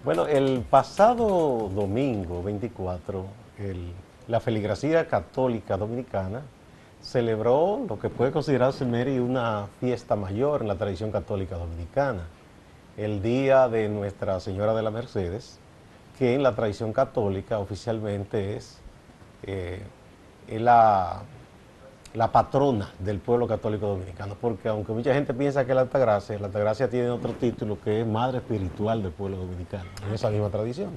Bueno, el pasado domingo 24, la Feligresía Católica Dominicana celebró lo que puede considerarse, Mary, una fiesta mayor en la tradición católica dominicana, el Día de Nuestra Señora de la Mercedes, que en la tradición católica oficialmente eh, es la patrona del pueblo católico dominicano, porque aunque mucha gente piensa que es la Altagracia tiene otro título que es Madre Espiritual del pueblo dominicano, en esa misma tradición.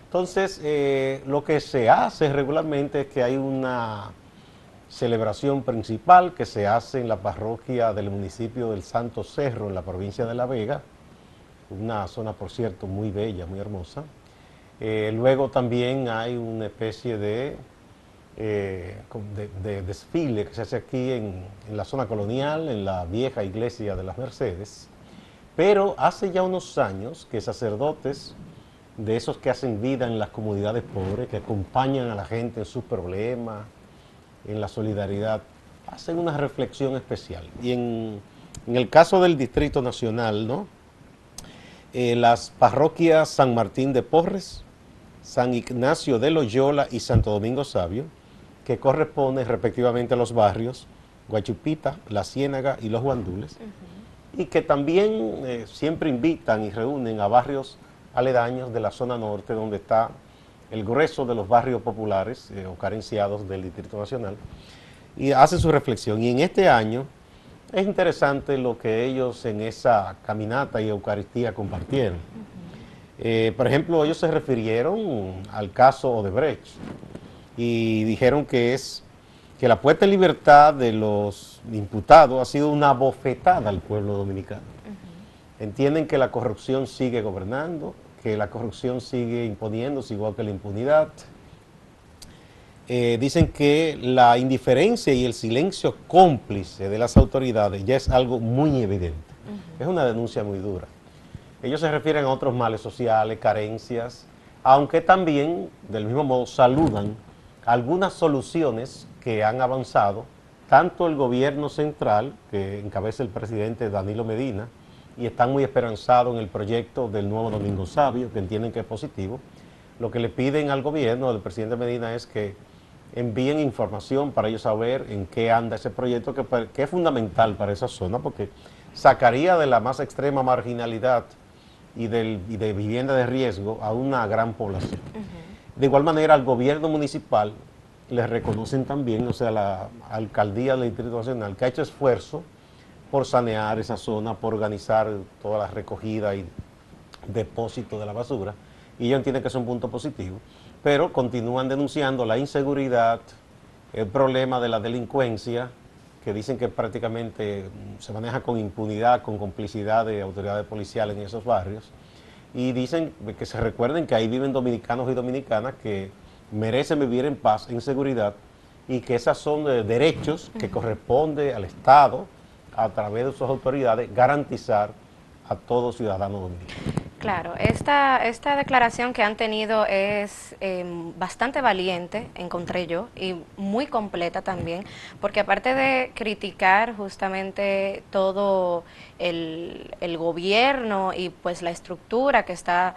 Entonces, lo que se hace regularmente es que hay una celebración principal que se hace en la parroquia del municipio del Santo Cerro, en la provincia de La Vega, una zona, por cierto, muy bella, muy hermosa. Luego también hay una especie de desfile que se hace aquí en la zona colonial, en la vieja iglesia de las Mercedes, pero hace ya unos años que sacerdotes de esos que hacen vida en las comunidades pobres, que acompañan a la gente en sus problemas, en la solidaridad, hacen una reflexión especial. Y en el caso del Distrito Nacional, ¿no? Las parroquias San Martín de Porres, San Ignacio de Loyola y Santo Domingo Sabio, que corresponden respectivamente a los barrios Guachupita, La Ciénaga y Los Guandules, y que también siempre invitan y reúnen a barrios aledaños de la zona norte, donde está el grueso de los barrios populares o carenciados del Distrito Nacional, y hacen su reflexión. Y en este año es interesante lo que ellos en esa caminata y Eucaristía compartieron. Por ejemplo, ellos se refirieron al caso Odebrecht y dijeron que la puesta en libertad de los imputados ha sido una bofetada al pueblo dominicano. Entienden que la corrupción sigue gobernando, que la corrupción sigue imponiéndose igual que la impunidad. Dicen que la indiferencia y el silencio cómplice de las autoridades ya es algo muy evidente. Es una denuncia muy dura. Ellos se refieren a otros males sociales, carencias, aunque también, del mismo modo, saludan algunas soluciones que han avanzado, tanto el gobierno central, que encabeza el presidente Danilo Medina, y están muy esperanzados en el proyecto del nuevo Domingo Sabio, que entienden que es positivo. Lo que le piden al gobierno, al presidente Medina, es que envíen información para ellos saber en qué anda ese proyecto, que es fundamental para esa zona, porque sacaría de la más extrema marginalidad y de vivienda de riesgo a una gran población. De igual manera, al gobierno municipal les reconocen también, o sea, la alcaldía del Distrito Nacional, que ha hecho esfuerzo por sanear esa zona, por organizar toda la recogida y depósito de la basura, y ellos entienden que es un punto positivo, pero continúan denunciando la inseguridad, el problema de la delincuencia, que dicen que prácticamente se maneja con impunidad, con complicidad de autoridades policiales en esos barrios, y dicen que se recuerden que ahí viven dominicanos y dominicanas que merecen vivir en paz, en seguridad, y que esos son derechos que corresponde al Estado, a través de sus autoridades, garantizar a todo ciudadano dominicano. Claro, esta declaración que han tenido es bastante valiente, encontré yo, y muy completa también, porque aparte de criticar justamente todo el gobierno y pues la estructura que está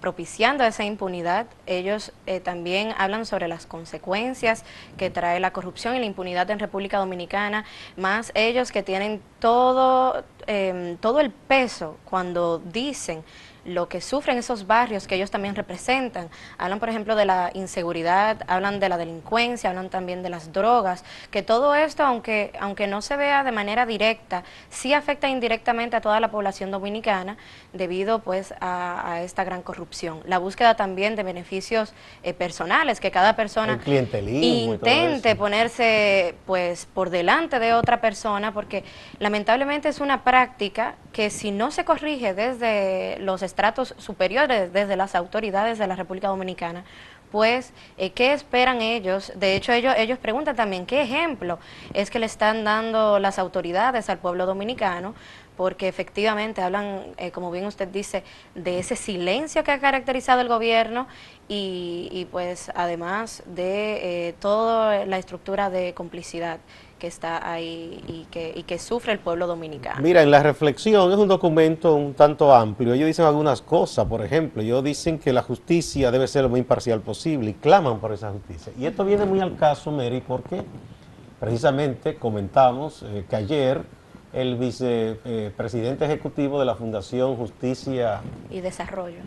propiciando esa impunidad, ellos también hablan sobre las consecuencias que trae la corrupción y la impunidad en República Dominicana, más ellos que tienen todo el peso cuando dicen lo que sufren esos barrios que ellos también representan. Hablan, por ejemplo, de la inseguridad, hablan de la delincuencia, hablan también de las drogas, que todo esto, aunque no se vea de manera directa, sí afecta indirectamente a toda la población dominicana debido pues a esta gran corrupción. La búsqueda también de beneficios personales, que cada persona El clientelismo y todo eso. intente ponerse pues por delante de otra persona, porque lamentablemente es una práctica que si no se corrige desde los estratos superiores, desde las autoridades de la República Dominicana, pues, ¿qué esperan ellos? De hecho, ellos preguntan también, ¿qué ejemplo es que le están dando las autoridades al pueblo dominicano? porque efectivamente hablan, como bien usted dice, de ese silencio que ha caracterizado el gobierno y pues además de toda la estructura de complicidad que está ahí y que sufre el pueblo dominicano. Mira, en la reflexión es un documento un tanto amplio. Ellos dicen algunas cosas, por ejemplo, ellos dicen que la justicia debe ser lo más imparcial posible y claman por esa justicia. Y esto viene muy al caso, Mary, porque precisamente comentamos que ayer el vicepresidente ejecutivo de la Fundación Justicia Y Desarrollo.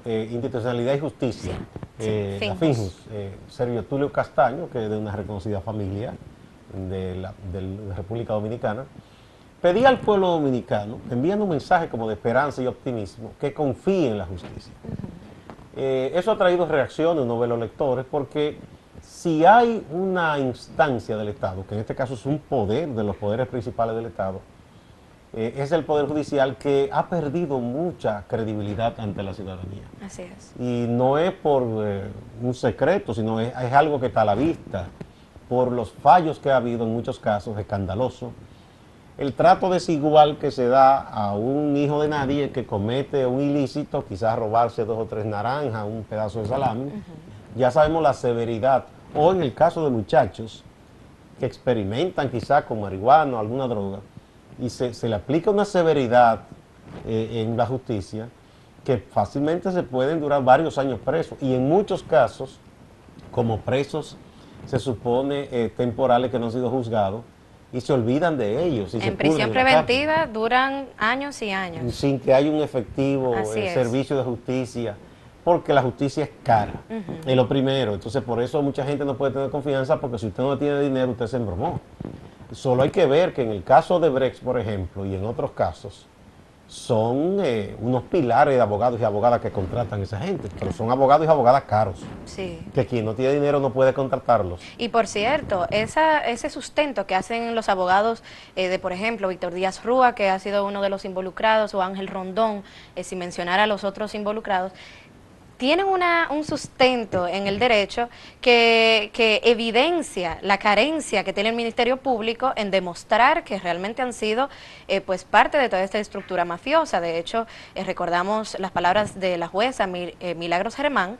Institucionalidad y Justicia, la Finjus. Finjus, Sergio Tulio Castaño, que es de una reconocida familia de la República Dominicana, pedía al pueblo dominicano, enviando un mensaje como de esperanza y optimismo, que confíe en la justicia. Eso ha traído reacciones, uno ve los lectores, porque si hay una instancia del Estado, que en este caso es un poder de los poderes principales del Estado, es el Poder Judicial, que ha perdido mucha credibilidad ante la ciudadanía. Así es. Y no es por un secreto, sino es algo que está a la vista, por los fallos que ha habido en muchos casos, escandaloso. El trato desigual que se da a un hijo de nadie que comete un ilícito, quizás robarse 2 o 3 naranjas, un pedazo de salami, ya sabemos la severidad. O en el caso de muchachos que experimentan quizás con marihuana o alguna droga, y se le aplica una severidad en la justicia, que fácilmente se pueden durar varios años presos, y en muchos casos, como presos, se supone temporales que no han sido juzgados, y se olvidan de ellos. Y En prisión preventiva duran años y años. Sin que haya un efectivo servicio de justicia, porque la justicia es cara, es lo primero. Entonces, por eso mucha gente no puede tener confianza, porque si usted no tiene dinero, usted se embromó. Solo hay que ver que en el caso de Brecht, por ejemplo, y en otros casos, son unos pilares de abogados y abogadas que contratan a esa gente, pero son abogados y abogadas caros. Sí. Que quien no tiene dinero no puede contratarlos. Y por cierto, ese sustento que hacen los abogados de, por ejemplo, Víctor Díaz Rúa, que ha sido uno de los involucrados, o Ángel Rondón, sin mencionar a los otros involucrados, tienen un sustento en el derecho que evidencia la carencia que tiene el Ministerio Público en demostrar que realmente han sido pues parte de toda esta estructura mafiosa. De hecho, recordamos las palabras de la jueza Milagros Germán,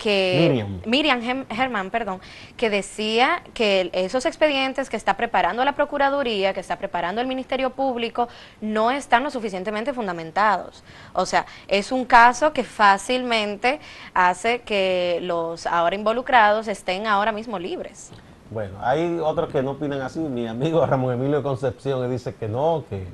Miriam Germán, perdón, que decía que esos expedientes que está preparando la Procuraduría, que está preparando el Ministerio Público, no están lo suficientemente fundamentados. O sea, es un caso que fácilmente hace que los ahora involucrados estén ahora mismo libres. Bueno, hay otros que no opinan así. Mi amigo Ramón Emilio Concepción dice que no, que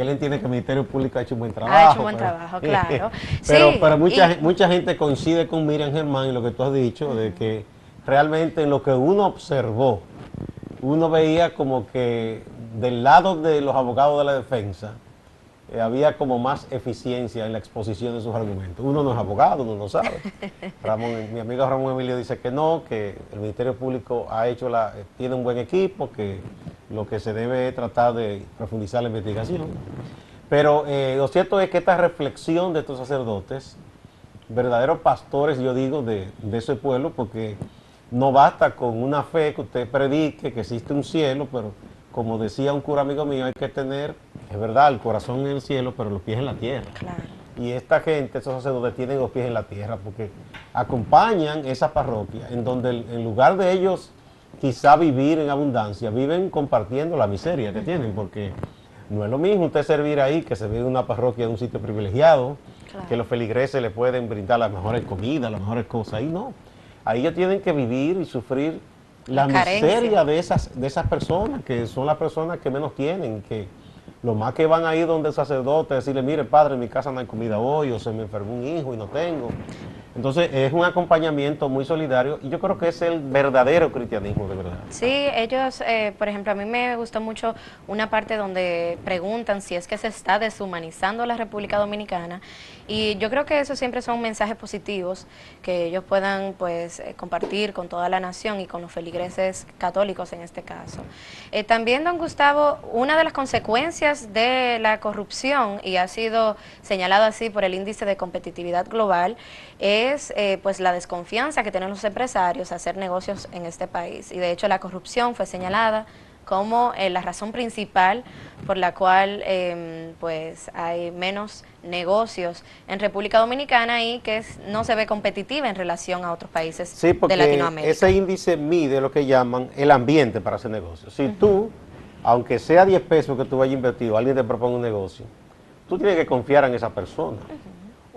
él entiende que el Ministerio Público ha hecho un buen trabajo. Ha hecho un buen trabajo, claro. pero mucha gente coincide con Miriam Germán en lo que tú has dicho, de que realmente en lo que uno observó, uno veía como que del lado de los abogados de la defensa había como más eficiencia en la exposición de sus argumentos. Uno no es abogado, uno no sabe. Mi amigo Ramón Emilio dice que no, que el Ministerio Público tiene un buen equipo, que lo que se debe es tratar de profundizar la investigación. Pero lo cierto es que esta reflexión de estos sacerdotes, verdaderos pastores, yo digo, de ese pueblo, porque no basta con una fe que usted predique, que existe un cielo, pero como decía un cura amigo mío, hay que tener, es verdad, el corazón en el cielo, pero los pies en la tierra. Claro. Y esta gente, esos sacerdotes, tienen los pies en la tierra, porque acompañan esa parroquia, en donde en lugar de ellos quizá vivir en abundancia, viven compartiendo la miseria que tienen, porque no es lo mismo usted servir ahí que servir en una parroquia de un sitio privilegiado, claro, que los feligreses le pueden brindar las mejores comidas, las mejores cosas. Ahí no. Ahí ellos tienen que vivir y sufrir la miseria de esas personas, que son las personas que menos tienen, que lo más que van a ir donde el sacerdote, decirle, mire padre, en mi casa no hay comida hoy, o se me enfermó un hijo y no tengo. Entonces es un acompañamiento muy solidario y yo creo que es el verdadero cristianismo de verdad. Sí, ellos, por ejemplo, a mí me gustó mucho una parte donde preguntan si es que se está deshumanizando la República Dominicana, y yo creo que eso siempre son mensajes positivos que ellos puedan pues compartir con toda la nación y con los feligreses católicos en este caso. También, don Gustavo, una de las consecuencias de la corrupción, y ha sido señalado así por el Índice de Competitividad Global, es pues la desconfianza que tienen los empresarios a hacer negocios en este país. Y de hecho la corrupción fue señalada como la razón principal por la cual pues hay menos negocios en República Dominicana y que no se ve competitiva en relación a otros países Sí, porque de Latinoamérica. ese índice mide lo que llaman el ambiente para hacer negocio. Si tú, aunque sea 10 pesos que tú hayas invertido, alguien te propone un negocio, tú tienes que confiar en esa persona.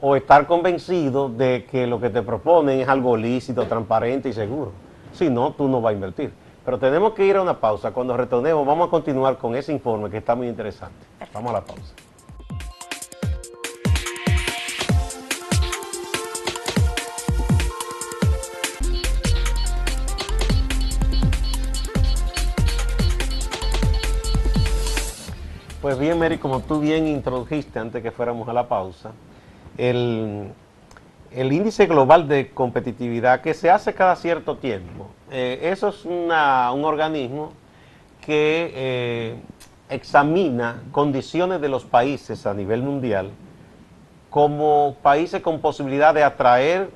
O estar convencido de que lo que te proponen es algo lícito, transparente y seguro. Si no, tú no vas a invertir. Pero tenemos que ir a una pausa. Cuando retornemos vamos a continuar con ese informe que está muy interesante. Perfecto. Vamos a la pausa. Pues bien, Mary, como tú bien introdujiste antes que fuéramos a la pausa, el índice global de competitividad que se hace cada cierto tiempo, eso es un organismo que examina condiciones de los países a nivel mundial como países con posibilidad de atraer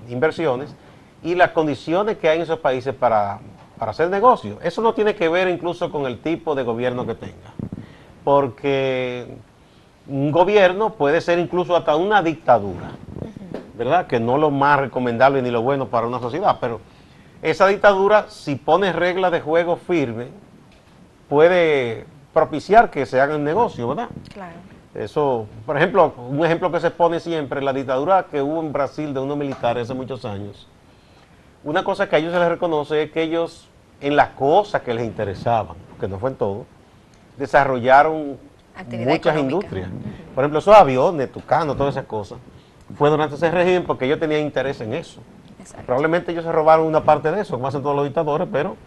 inversiones y las condiciones que hay en esos países para hacer negocios. Eso no tiene que ver incluso con el tipo de gobierno que tenga, porque un gobierno puede ser incluso hasta una dictadura, ¿verdad? Que no es lo más recomendable ni lo bueno para una sociedad, pero esa dictadura, si pone reglas de juego firmes, puede propiciar que se hagan negocios, ¿verdad? Claro. Eso, por ejemplo, un ejemplo que se pone siempre, la dictadura que hubo en Brasil de unos militares hace muchos años. Una cosa que a ellos se les reconoce es que ellos, en las cosas que les interesaban, que no fue en todo, desarrollaron Actividad muchas económica. industrias. Por ejemplo, esos aviones, Tucano, todas esas cosas, fue durante ese régimen porque ellos tenían interés en eso. Exacto. Probablemente ellos se robaron una parte de eso, como hacen todos los dictadores, pero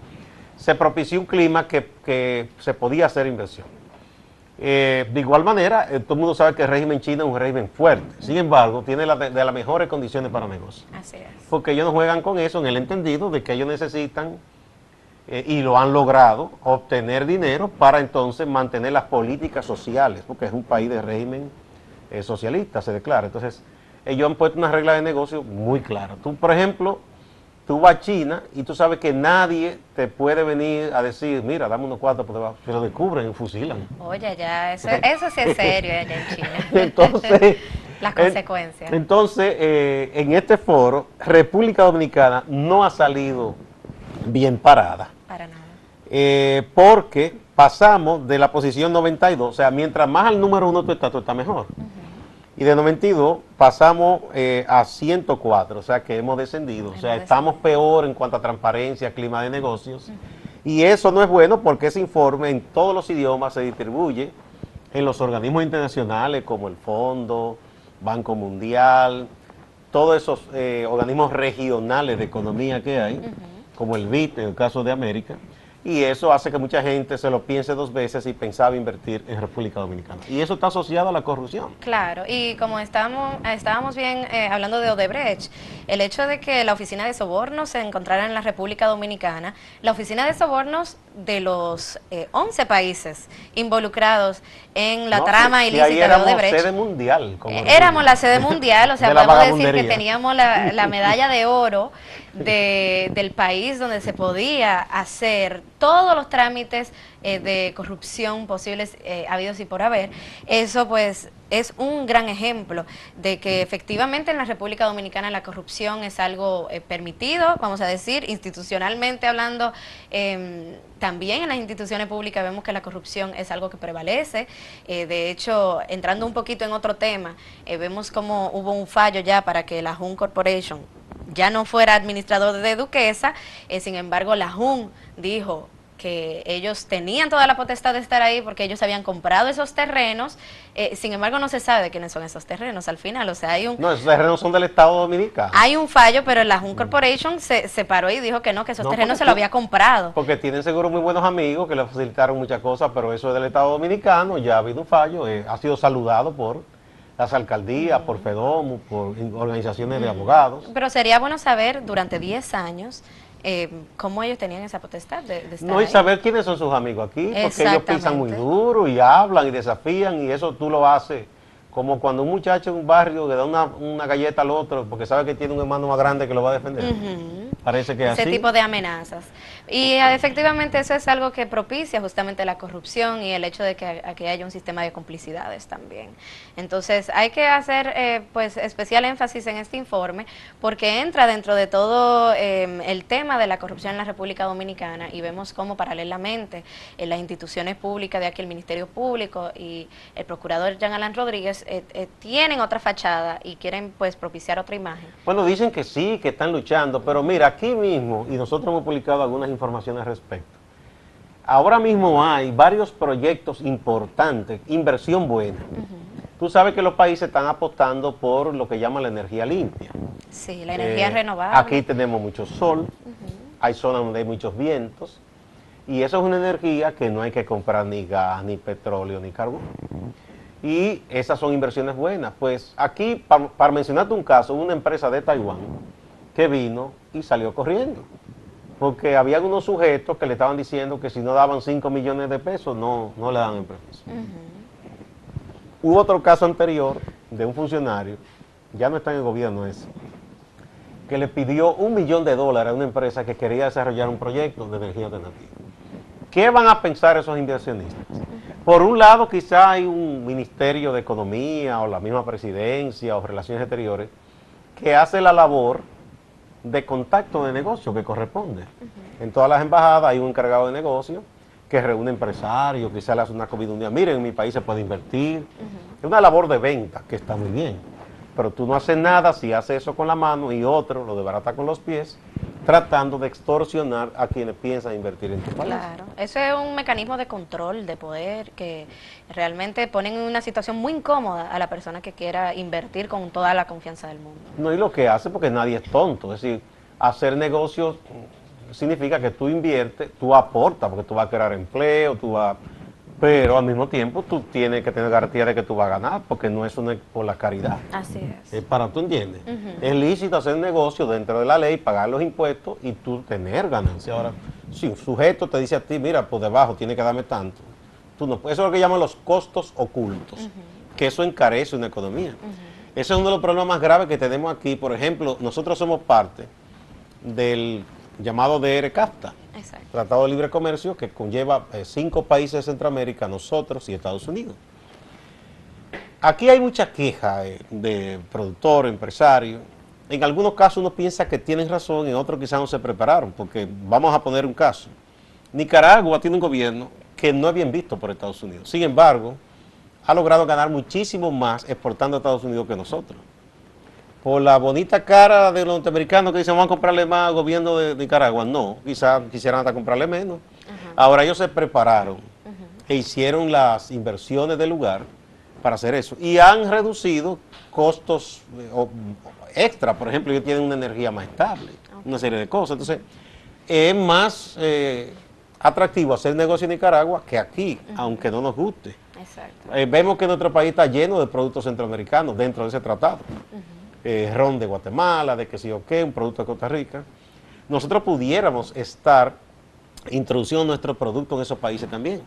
se propició un clima que se podía hacer inversión. De igual manera, todo el mundo sabe que el régimen chino es un régimen fuerte. Sin embargo, tiene de las mejores condiciones para negocios. Así es. Porque ellos no juegan con eso en el entendido de que ellos necesitan, y lo han logrado, obtener dinero para entonces mantener las políticas sociales, porque es un país de régimen socialista, se declara. Entonces, ellos han puesto unas reglas de negocio muy claras. Tú, por ejemplo, tú vas a China y tú sabes que nadie te puede venir a decir, mira, dame unos cuartos, porque se lo descubren y fusilan. Oye, ya, eso sí es serio allá en China. Entonces, las consecuencias. Entonces, en este foro, República Dominicana no ha salido bien parada. Para nada. Porque pasamos de la posición 92, o sea, mientras más al número 1 tú estás mejor. Y de 92 pasamos a 104, o sea que hemos descendido. O sea, estamos peor en cuanto a transparencia, clima de negocios. Y eso no es bueno porque ese informe en todos los idiomas se distribuye en los organismos internacionales como el Fondo, Banco Mundial, todos esos organismos regionales de economía que hay, como el BID en el caso de América. Y eso hace que mucha gente se lo piense dos veces y pensaba invertir en República Dominicana. Y eso está asociado a la corrupción. Claro, y como estábamos bien hablando de Odebrecht, el hecho de que la oficina de sobornos se encontrara en la República Dominicana, la oficina de sobornos de los 11 países involucrados en la trama ilícita de Odebrecht. Sede mundial. Éramos la sede mundial, o sea, podemos decir que teníamos la medalla de oro del país donde se podía hacer todos los trámites de corrupción posibles habidos y por haber. Eso pues es un gran ejemplo de que efectivamente en la República Dominicana la corrupción es algo permitido, vamos a decir, institucionalmente hablando. También en las instituciones públicas vemos que la corrupción es algo que prevalece. De hecho, entrando un poquito en otro tema, vemos como hubo un fallo ya para que la Jun Corporation ya no fuera administrador de Duquesa. Sin embargo, la Jun dijo que ellos tenían toda la potestad de estar ahí porque ellos habían comprado esos terrenos. Sin embargo, no se sabe de quiénes son esos terrenos al final. O sea, no, esos terrenos son del Estado Dominicano. Hay un fallo, pero la Jun Corporation se paró y dijo que no, que esos terrenos se lo había comprado. Porque tienen seguro muy buenos amigos que le facilitaron muchas cosas, pero eso es del Estado Dominicano, ya ha habido un fallo, ha sido saludado por las alcaldías, por FEDOMU, por organizaciones de abogados. Pero sería bueno saber durante 10 años cómo ellos tenían esa potestad de estar No, y ahí. saber quiénes son sus amigos aquí, porque ellos pisan muy duro y hablan y desafían, y eso tú lo haces como cuando un muchacho en un barrio le da una galleta al otro porque sabe que tiene un hermano más grande que lo va a defender. Parece que es ese así. tipo de amenazas. Y efectivamente eso es algo que propicia justamente la corrupción y el hecho de que aquí haya un sistema de complicidades también. Entonces hay que hacer pues especial énfasis en este informe porque entra dentro de todo el tema de la corrupción en la República Dominicana y vemos cómo paralelamente las instituciones públicas de aquí, el Ministerio Público y el procurador Jean Alain Rodríguez tienen otra fachada y quieren pues propiciar otra imagen. Bueno, dicen que sí, que están luchando, pero mira, aquí mismo, y nosotros hemos publicado algunas informaciones al respecto, ahora mismo hay varios proyectos importantes, inversión buena. Tú sabes que los países están apostando por lo que llaman la energía limpia. Sí, la energía renovable. Aquí tenemos mucho sol, hay zonas donde hay muchos vientos, y eso es una energía que no hay que comprar ni gas, ni petróleo, ni carbón. Y esas son inversiones buenas. Pues aquí, para mencionarte un caso, una empresa de Taiwán que vino y salió corriendo. Porque había unos sujetos que le estaban diciendo que si no daban 5 millones de pesos, no le dan el permiso. Hubo otro caso anterior de un funcionario, ya no está en el gobierno ese, que le pidió $1 millón a una empresa que quería desarrollar un proyecto de energía alternativa. ¿Qué van a pensar esos inversionistas? Por un lado, quizá hay un Ministerio de Economía o la misma Presidencia o Relaciones Exteriores que hace la labor de contacto de negocio que corresponde. En todas las embajadas hay un encargado de negocio que reúne empresarios, quizá le hace una comida un día, miren, en mi país se puede invertir. Es una labor de venta que está muy bien, pero tú no haces nada si haces eso con la mano y otro lo desbarata con los pies, tratando de extorsionar a quienes piensan invertir en tu país. Claro, eso es un mecanismo de control, de poder, que realmente ponen en una situación muy incómoda a la persona que quiera invertir con toda la confianza del mundo. No, y lo que hace, porque nadie es tonto, es decir, hacer negocios significa que tú inviertes, tú aportas, porque tú vas a crear empleo, pero al mismo tiempo tú tienes que tener garantía de que tú vas a ganar, porque no es por la caridad. Así es. Es para, ¿tú entiendes? Es lícito hacer negocio dentro de la ley, pagar los impuestos y tú tener ganancia. Ahora, si un sujeto te dice a ti, mira, por debajo tiene que darme tanto, tú no, eso es lo que llaman los costos ocultos, que eso encarece una economía. Ese es uno de los problemas más graves que tenemos aquí. Por ejemplo, nosotros somos parte del llamado DR-CAFTA, Exacto. Tratado de Libre Comercio, que conlleva 5 países de Centroamérica, nosotros y Estados Unidos. Aquí hay mucha queja de productores, empresarios. En algunos casos uno piensa que tienen razón, en otros quizás no se prepararon, porque vamos a poner un caso. Nicaragua tiene un gobierno que no es bien visto por Estados Unidos. Sin embargo, ha logrado ganar muchísimo más exportando a Estados Unidos que nosotros. Por la bonita cara de los norteamericanos que dicen vamos a comprarle más al gobierno de Nicaragua, no, quizás quisieran hasta comprarle menos. Ahora ellos se prepararon e hicieron las inversiones del lugar para hacer eso y han reducido costos extra. Por ejemplo, ellos tienen una energía más estable, una serie de cosas. Entonces, es más atractivo hacer negocio en Nicaragua que aquí, aunque no nos guste. Exacto. Vemos que nuestro país está lleno de productos centroamericanos dentro de ese tratado. Ron de Guatemala, de que sí o qué, un producto de Costa Rica. Nosotros pudiéramos estar introduciendo nuestro producto en esos países también,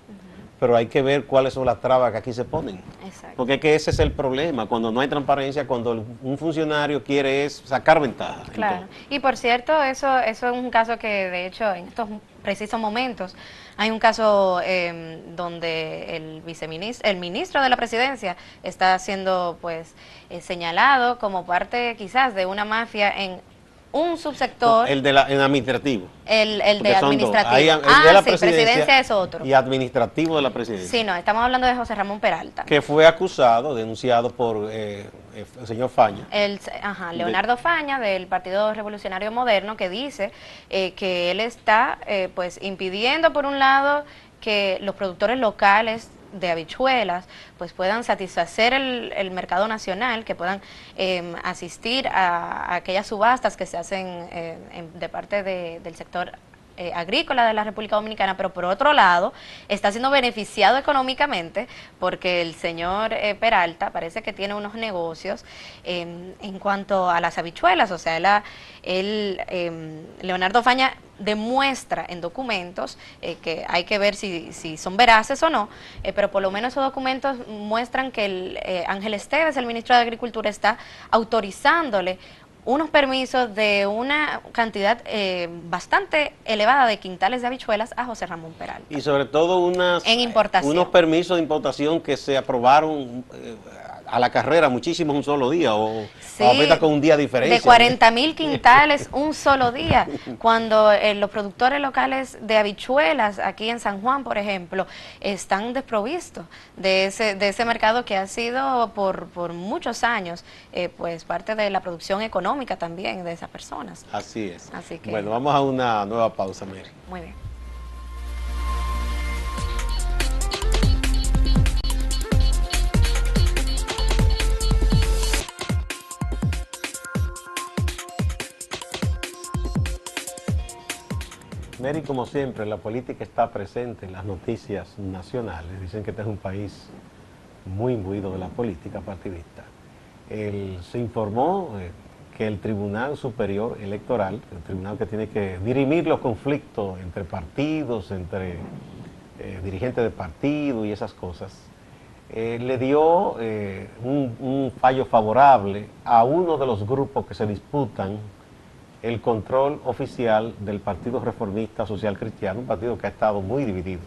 pero hay que ver cuáles son las trabas que aquí se ponen. Exacto. Porque es que ese es el problema, cuando no hay transparencia, cuando un funcionario quiere es sacar ventaja. Claro, y por cierto, eso es un caso que de hecho en estos precisos momentos hay un caso donde el ministro de la Presidencia está siendo pues señalado como parte quizás de una mafia en un subsector. El de el administrativo. El de Porque son dos. administrativo. Ahí, el de la sí, presidencia es otro. Y administrativo de la presidencia. Sí, no, estamos hablando de José Ramón Peralta. Que fue acusado, denunciado por el señor Faña. Leonardo Faña, del Partido Revolucionario Moderno, que dice que él está pues impidiendo, por un lado, que los productores locales de habichuelas pues puedan satisfacer el mercado nacional, que puedan asistir a aquellas subastas que se hacen de parte del sector agrícola de la República Dominicana, pero por otro lado está siendo beneficiado económicamente porque el señor Peralta parece que tiene unos negocios en cuanto a las habichuelas. O sea, Leonardo Faña demuestra en documentos que hay que ver si son veraces o no, pero por lo menos esos documentos muestran que Ángel Esteves, el ministro de Agricultura, está autorizándole unos permisos de una cantidad bastante elevada de quintales de habichuelas a José Ramón Peralta. Y sobre todo en importación. unos permisos de importación que se aprobaron a la carrera, muchísimos un solo día, o apenas con un día de diferencia. De 40.000 quintales un solo día, cuando los productores locales de habichuelas aquí en San Juan, por ejemplo, están desprovistos de ese mercado que ha sido por muchos años, pues parte de la producción económica también de esas personas. Así es. Así que, bueno, vamos a una nueva pausa, Mary. Muy bien. Mary, como siempre, la política está presente en las noticias nacionales. Dicen que este es un país muy imbuido de la política partidista. Se informó que el Tribunal Superior Electoral, el tribunal que tiene que dirimir los conflictos entre partidos, entre dirigentes de partido y esas cosas, le dio un fallo favorable a uno de los grupos que se disputan el control oficial del Partido Reformista Social Cristiano, un partido que ha estado muy dividido.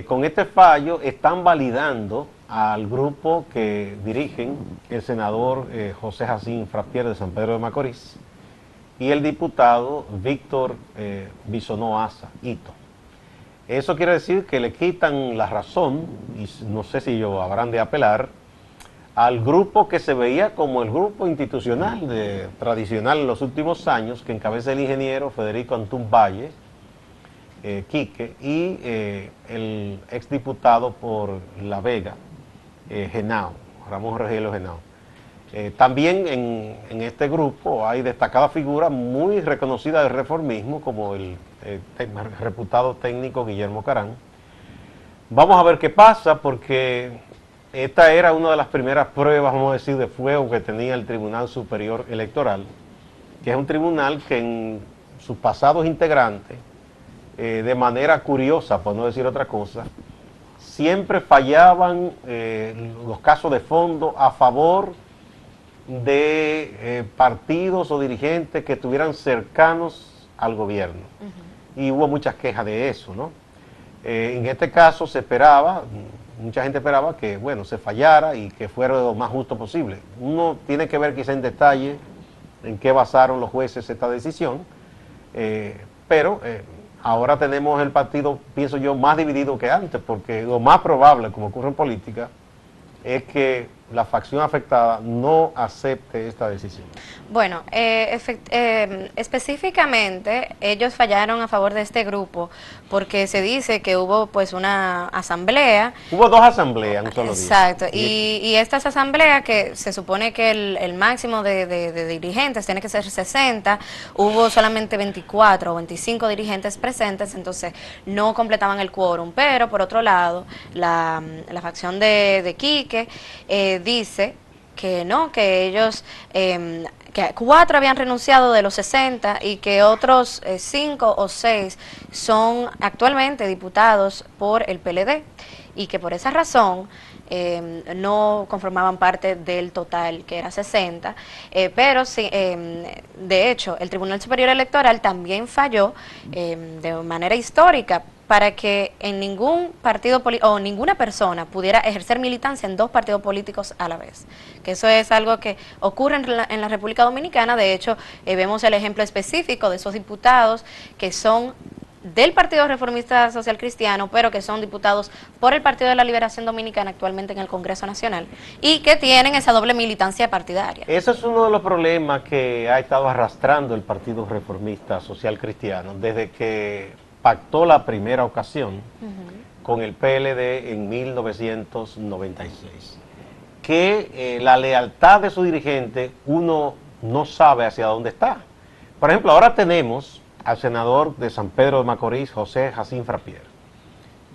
Con este fallo están validando al grupo que dirigen el senador José Jacín Frappier de San Pedro de Macorís y el diputado Víctor Bisonó Asa, Hito. Eso quiere decir que le quitan la razón, y no sé si ellos habrán de apelar, al grupo que se veía como el grupo institucional tradicional en los últimos años, que encabeza el ingeniero Federico Antún Valle, Quique, y el exdiputado por La Vega, Genao, Ramón Regilo Genao. También en este grupo hay destacadas figuras muy reconocidas del reformismo, como el reputado técnico Guillermo Carán. Vamos a ver qué pasa, porque esta era una de las primeras pruebas, vamos a decir, de fuego que tenía el Tribunal Superior Electoral, que es un tribunal que en sus pasados integrantes, de manera curiosa, por no decir otra cosa, siempre fallaban los casos de fondo a favor de partidos o dirigentes que estuvieran cercanos al gobierno. Y hubo muchas quejas de eso, ¿no? En este caso se esperaba, mucha gente esperaba que, bueno, se fallara y que fuera lo más justo posible. Uno tiene que ver quizá en detalle en qué basaron los jueces esta decisión, pero ahora tenemos el partido, pienso yo, más dividido que antes, porque lo más probable, como ocurre en política, es que la facción afectada no acepte esta decisión. Bueno, específicamente ellos fallaron a favor de este grupo porque se dice que hubo pues una asamblea. Hubo dos asambleas en un solo día. Exacto, y estas asambleas que se supone que el máximo de dirigentes tiene que ser 60, hubo solamente 24 o 25 dirigentes presentes, entonces no completaban el quórum, pero por otro lado, la facción de Quique dice que no, que ellos, que 4 habían renunciado de los 60 y que otros 5 o 6 son actualmente diputados por el PLD y que por esa razón no conformaban parte del total, que era 60, pero sí, de hecho el Tribunal Superior Electoral también falló de manera histórica para que en ningún partido o ninguna persona pudiera ejercer militancia en 2 partidos políticos a la vez. Que eso es algo que ocurre en la República Dominicana. De hecho, vemos el ejemplo específico de esos diputados que son del Partido Reformista Social Cristiano, pero que son diputados por el Partido de la Liberación Dominicana actualmente en el Congreso Nacional y que tienen esa doble militancia partidaria. Ese es uno de los problemas que ha estado arrastrando el Partido Reformista Social Cristiano desde que pactó la primera ocasión con el PLD en 1996. Que la lealtad de su dirigente uno no sabe hacia dónde está. Por ejemplo, ahora tenemos al senador de San Pedro de Macorís, José Jacín Frappier,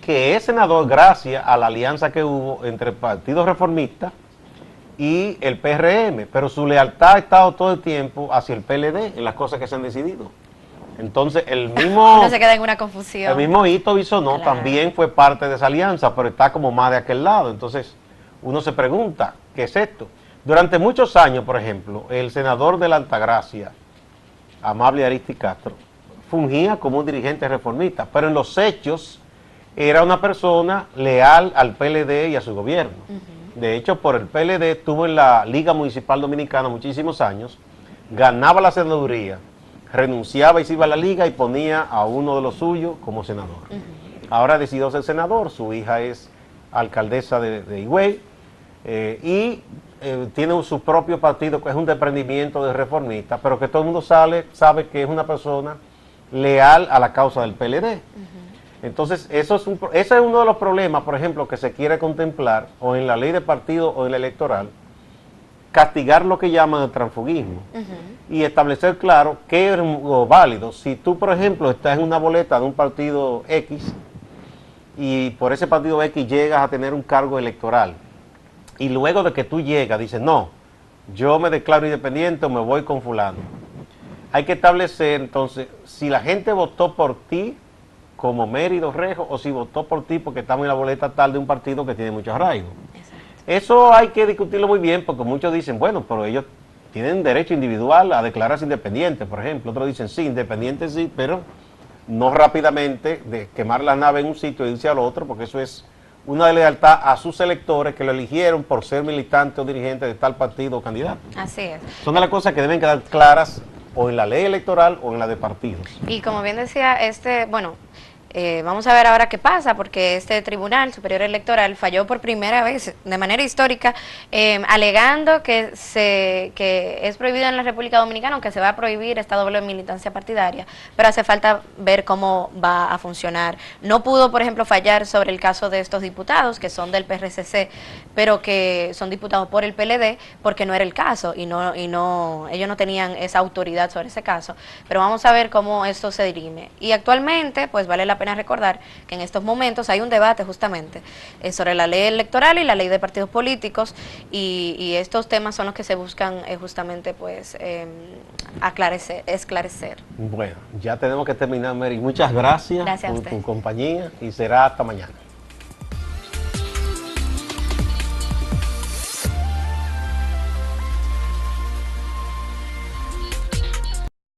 que es senador gracias a la alianza que hubo entre el Partido Reformista y el PRM, pero su lealtad ha estado todo el tiempo hacia el PLD en las cosas que se han decidido. Entonces, el mismo... Uno se queda en una confusión. El mismo Hito Bisonó también fue parte de esa alianza, pero está como más de aquel lado. Entonces, uno se pregunta, ¿qué es esto? Durante muchos años, por ejemplo, el senador de la Altagracia, Amable Aristi Castro, fungía como un dirigente reformista, pero en los hechos era una persona leal al PLD y a su gobierno. De hecho, por el PLD estuvo en la Liga Municipal Dominicana muchísimos años, ganaba la senaduría, renunciaba y se iba a la Liga y ponía a uno de los suyos como senador. Ahora decidió ser senador, su hija es alcaldesa de Higüey y tiene su propio partido, que es un desprendimiento de reformista, pero que todo el mundo sabe que es una persona leal a la causa del PLD. Entonces, ese es uno de los problemas, por ejemplo, que se quiere contemplar, o en la ley de partido o en la electoral, castigar lo que llaman el transfugismo y establecer claro qué es lo válido. Si tú, por ejemplo, estás en una boleta de un partido X y por ese partido X llegas a tener un cargo electoral y luego de que tú llegas dices, no, yo me declaro independiente o me voy con fulano. Hay que establecer entonces si la gente votó por ti como Mérido Rejo o si votó por ti porque estamos en la boleta tal de un partido que tiene mucho arraigo. Eso hay que discutirlo muy bien porque muchos dicen, bueno, pero ellos tienen derecho individual a declararse independientes, por ejemplo. Otros dicen, sí, independientes sí, pero no rápidamente de quemar la nave en un sitio e irse al otro, porque eso es una lealtad a sus electores que lo eligieron por ser militante o dirigente de tal partido o candidato. Así es. Son de las cosas que deben quedar claras o en la ley electoral o en la de partidos. Y como bien decía, vamos a ver ahora qué pasa, porque este Tribunal Superior Electoral falló por primera vez, de manera histórica, alegando que es prohibido en la República Dominicana, aunque se va a prohibir esta doble militancia partidaria, pero hace falta ver cómo va a funcionar. No pudo, por ejemplo, fallar sobre el caso de estos diputados, que son del PRCC, pero que son diputados por el PLD, porque no era el caso, ellos no tenían esa autoridad sobre ese caso. Pero vamos a ver cómo esto se dirime. Y actualmente, pues vale la pena recordar que en estos momentos hay un debate justamente sobre la ley electoral y la ley de partidos políticos y estos temas son los que se buscan justamente pues esclarecer. Bueno, ya tenemos que terminar, Mary. Muchas gracias por tu compañía y será hasta mañana.